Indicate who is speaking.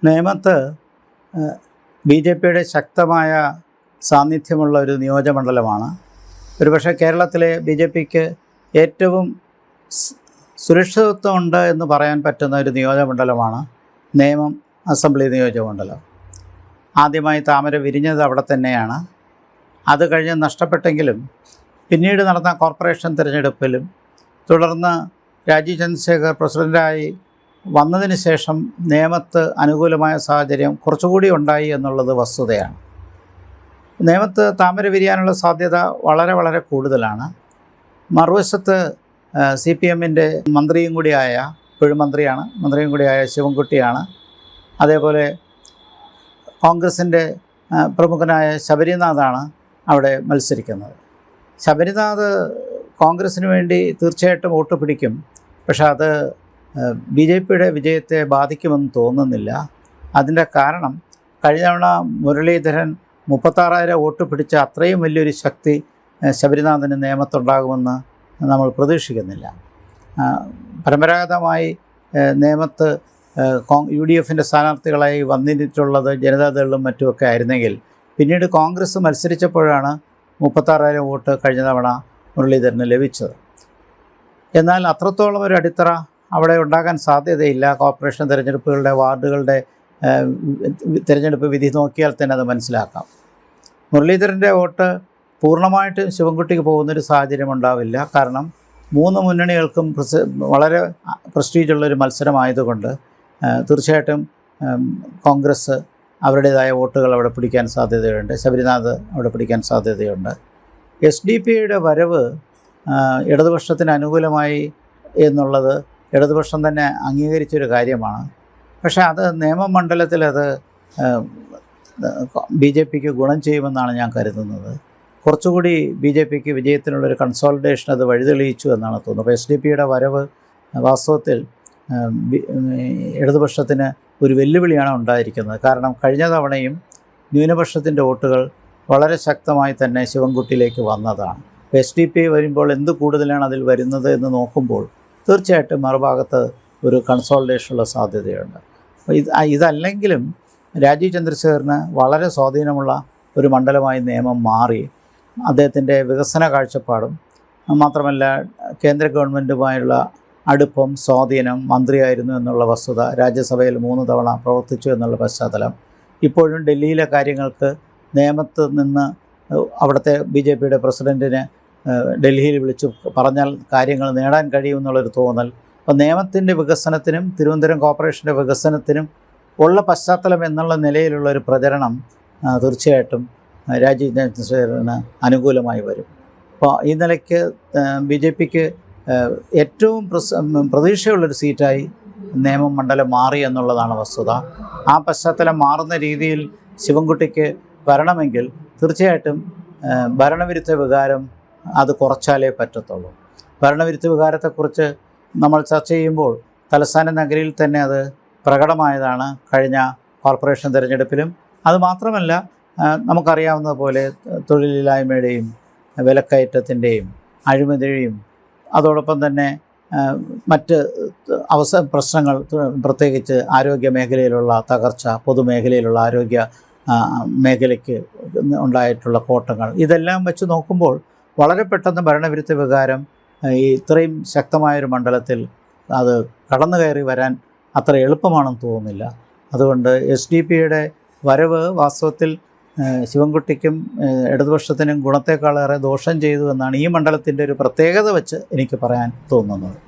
Speaker 1: നേമത്ത് B J പിയുടെ ശക്തമായ സാന്നിധ്യമുള്ള ഒരു നിയോജകമണ്ഡലമാണ്. ഒരുപക്ഷെ കേരളത്തിലെ ബി ജെ പിക്ക് ഏറ്റവും സുരക്ഷിതത്വമുണ്ട് എന്ന് പറയാൻ പറ്റുന്ന ഒരു നിയോജകമണ്ഡലമാണ് നേമം അസംബ്ലി നിയോജകമണ്ഡലം. ആദ്യമായി താമര വിരിഞ്ഞത് അവിടെ തന്നെയാണ്. അത് കഴിഞ്ഞ് നഷ്ടപ്പെട്ടെങ്കിലും പിന്നീട് നടന്ന കോർപ്പറേഷൻ തിരഞ്ഞെടുപ്പിലും തുടർന്ന് രാജീവ് ചന്ദ്രശേഖർ പ്രസിഡൻ്റായി വന്നതിന് ശേഷം നേമത്ത് അനുകൂലമായ സാഹചര്യം കുറച്ചുകൂടി ഉണ്ടായി എന്നുള്ളത് വസ്തുതയാണ്. നേമത്ത് താമര വിരിയാനുള്ള സാധ്യത വളരെ വളരെ കൂടുതലാണ്. മറുവശത്ത് സി പി എമ്മിൻ്റെ മന്ത്രിയും കൂടിയായ, ഇപ്പോഴും മന്ത്രിയും കൂടിയായ ശിവൻകുട്ടിയാണ്. അതേപോലെ കോൺഗ്രസിൻ്റെ പ്രമുഖനായ ശബരിനാഥാണ് അവിടെ മത്സരിക്കുന്നത്. ശബരിനാഥ് കോൺഗ്രസ്സിന് വേണ്ടി തീർച്ചയായിട്ടും വോട്ട് പിടിക്കും. പക്ഷെ അത് ബി ജെ പിയുടെ വിജയത്തെ ബാധിക്കുമെന്ന് തോന്നുന്നില്ല. അതിൻ്റെ കാരണം കഴിഞ്ഞ തവണ മുരളീധരൻ 36,000 വോട്ട് പിടിച്ച അത്രയും വലിയൊരു ശക്തി ശബരിനാഥന് നേമത്തുണ്ടാകുമെന്ന് നമ്മൾ പ്രതീക്ഷിക്കുന്നില്ല. പരമ്പരാഗതമായി നേമത്ത് യു ഡി എഫിൻ്റെ സ്ഥാനാർത്ഥികളായി വന്നിട്ടുള്ളത് ജനതാദളും മറ്റുമൊക്കെ ആയിരുന്നെങ്കിൽ പിന്നീട് കോൺഗ്രസ് മത്സരിച്ചപ്പോഴാണ് 36,000 വോട്ട് കഴിഞ്ഞ തവണ മുരളീധരന് ലഭിച്ചത്. എന്നാൽ അത്രത്തോളം ഒരു അടിത്തറ അവിടെ ഉണ്ടാകാൻ സാധ്യതയില്ല. കോർപ്പറേഷൻ തിരഞ്ഞെടുപ്പുകളുടെ വാർഡുകളുടെ തിരഞ്ഞെടുപ്പ് വിധി നോക്കിയാൽ തന്നെ അത് മനസ്സിലാക്കാം. മുരളീധരൻ്റെ വോട്ട് പൂർണ്ണമായിട്ടും ശിവൻകുട്ടിക്ക് പോകുന്നൊരു സാഹചര്യം ഉണ്ടാവില്ല. കാരണം 3 മുന്നണികൾക്കും വളരെ പ്രസ്റ്റീജുള്ളൊരു മത്സരമായതുകൊണ്ട് തീർച്ചയായിട്ടും കോൺഗ്രസ് അവരുടേതായ വോട്ടുകൾ അവിടെ പിടിക്കാൻ സാധ്യതയുണ്ട്. ശബരിനാഥ് അവിടെ പിടിക്കാൻ സാധ്യതയുണ്ട്. SDP-യുടെ വരവ് ഇടതുപക്ഷത്തിന് അനുകൂലമായി എന്നുള്ളത് ഇടതുപക്ഷം തന്നെ അംഗീകരിച്ചൊരു കാര്യമാണ്. പക്ഷേ അത് നേമം മണ്ഡലത്തിൽ അത് ബി ജെ പിക്ക് ഗുണം ചെയ്യുമെന്നാണ് ഞാൻ കരുതുന്നത്. കുറച്ചുകൂടി ബി ജെ പിക്ക് വിജയത്തിനുള്ളൊരു കൺസോളിഡേഷൻ അത് വഴിതെളിയിച്ചു എന്നാണ് തോന്നുന്നത്. അപ്പോൾ SDP-യുടെ വരവ് വാസ്തവത്തിൽ ഇടതുപക്ഷത്തിന് ഒരു വെല്ലുവിളിയാണ് ഉണ്ടായിരിക്കുന്നത്. കാരണം കഴിഞ്ഞ തവണയും ന്യൂനപക്ഷത്തിൻ്റെ വോട്ടുകൾ വളരെ ശക്തമായി തന്നെ ശിവൻകുട്ടിയിലേക്ക് വന്നതാണ്. SDP വരുമ്പോൾ എന്ത് കൂടുതലാണ് അതിൽ വരുന്നത് എന്ന് നോക്കുമ്പോൾ തീർച്ചയായിട്ടും മറുഭാഗത്ത് ഒരു കൺസോളിഡേഷനുള്ള സാധ്യതയുണ്ട്. ഇതല്ലെങ്കിലും രാജീവ് ചന്ദ്രശേഖറിന് വളരെ സ്വാധീനമുള്ള ഒരു മണ്ഡലമായി നേമം മാറി. അദ്ദേഹത്തിൻ്റെ വികസന കാഴ്ചപ്പാടും മാത്രമല്ല കേന്ദ്ര ഗവൺമെൻറ്റുമായുള്ള അടുപ്പം, സ്വാധീനം, മന്ത്രിയായിരുന്നു എന്നുള്ള വസ്തുത, രാജ്യസഭയിൽ 3 തവണ പ്രവർത്തിച്ചു എന്നുള്ള പശ്ചാത്തലം, ഇപ്പോഴും ഡൽഹിയിലെ കാര്യങ്ങൾക്ക് നേമത്ത് നിന്ന് അവിടുത്തെ BJP-യുടെ പ്രസിഡൻറ്റിന് ഡൽഹിയിൽ വിളിച്ചു പറഞ്ഞാൽ കാര്യങ്ങൾ നേടാൻ കഴിയുമെന്നുള്ളൊരു തോന്നൽ. അപ്പോൾ നേമത്തിൻ്റെ വികസനത്തിനും തിരുവനന്തപുരം കോർപ്പറേഷൻ്റെ വികസനത്തിനും ഉള്ള പശ്ചാത്തലം എന്നുള്ള നിലയിലുള്ളൊരു പ്രചരണം തീർച്ചയായിട്ടും രാജീവ് ചന്ദ്രശേഖറിന് അനുകൂലമായി വരും. അപ്പോൾ ഈ നിലയ്ക്ക് BJP-ക്ക് ഏറ്റവും പ്രതീക്ഷയുള്ളൊരു സീറ്റായി നേമം മണ്ഡലം മാറി എന്നുള്ളതാണ് വസ്തുത. ആ പശ്ചാത്തലം മാറുന്ന രീതിയിൽ ശിവൻകുട്ടിക്ക് വരണമെങ്കിൽ തീർച്ചയായിട്ടും ഭരണവിരുദ്ധ വികാരം അത് കുറച്ചാലേ പറ്റത്തുള്ളൂ. ഭരണവിരുദ്ധ വികാരത്തെക്കുറിച്ച് നമ്മൾ ചർച്ച ചെയ്യുമ്പോൾ തലസ്ഥാന നഗരിയിൽ തന്നെ അത് പ്രകടമായതാണ് കഴിഞ്ഞ കോർപ്പറേഷൻ തിരഞ്ഞെടുപ്പിലും. അതുമാത്രമല്ല, നമുക്കറിയാവുന്നതുപോലെ തൊഴിലില്ലായ്മയുടെയും വിലക്കയറ്റത്തിൻ്റെയും അഴിമതിയുടെയും അതോടൊപ്പം തന്നെ മറ്റ് പ്രശ്നങ്ങൾ, പ്രത്യേകിച്ച് ആരോഗ്യ മേഖലയിലുള്ള തകർച്ച, പൊതുമേഖലയിലുള്ള ആരോഗ്യ മേഖലയ്ക്ക് ഉണ്ടായിട്ടുള്ള കോട്ടങ്ങൾ, ഇതെല്ലാം വെച്ച് നോക്കുമ്പോൾ വളരെ പെട്ടെന്ന് ഭരണവിരുദ്ധ വികാരം ഇത്രയും ശക്തമായൊരു മണ്ഡലത്തിൽ അത് കടന്നു കയറി വരാൻ അത്ര എളുപ്പമാണെന്ന് തോന്നുന്നില്ല. അതുകൊണ്ട് SDP-യുടെ വരവ് വാസ്തവത്തിൽ ശിവൻകുട്ടിക്കും ഇടതുപക്ഷത്തിനും ഗുണത്തേക്കാളേറെ ദോഷം ചെയ്തു എന്നാണ് ഈ മണ്ഡലത്തിൻ്റെ ഒരു പ്രത്യേകത വെച്ച് എനിക്ക് പറയാൻ തോന്നുന്നത്.